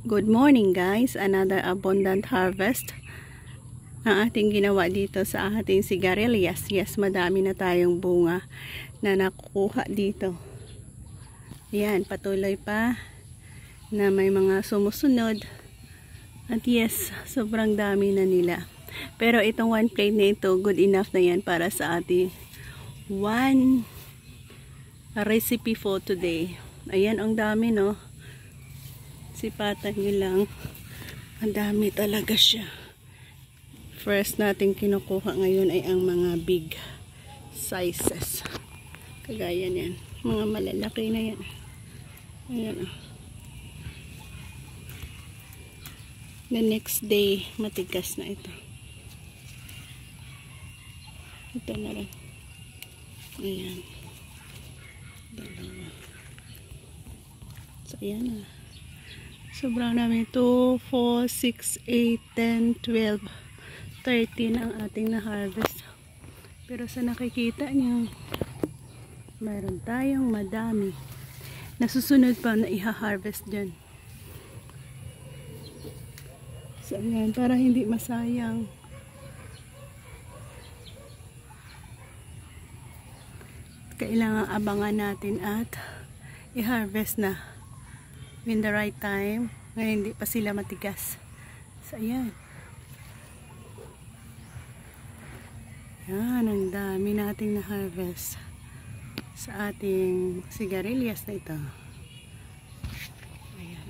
Good morning guys, another abundant harvest ang ating ginawa dito sa ating sigarilyas. Yes, madami na tayong bunga na nakukuha dito. Yan, patuloy pa na may mga sumusunod. At yes, sobrang dami na nila. Pero itong one plate na ito, good enough na yan para sa ating one recipe for today. Ayan, ang dami no. Sipatan nyo lang. Ang dami talaga siya. First natin kinukuha ngayon ay ang mga big sizes. Kagaya niyan. Mga malalaki na yan. Ayan o. The next day, matigas na ito. Ito na rin. Ayan. Dalawa. So, ayan na. Sobrang dami. 2, 4, 6, 8, 10, 12, 13 ang ating na-harvest. Pero sa nakikita nyo, mayroon tayong madami. Nasusunod pa na i-harvest dyan. So, ayan, para hindi masayang. Kailangan abangan natin at i-harvest na in the right time. Ngayon hindi pa sila matigas. So ayan. Yan, ang dami nating na-harvest sa ating sigarilyas na ito. Ayan.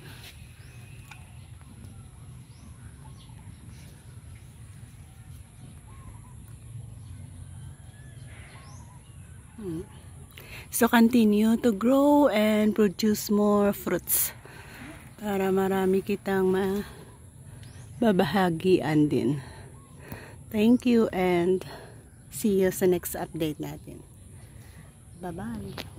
So continue to grow and produce more fruits para marami kitang mababahagian din. Thank you and see you sa next update natin. Bye-bye.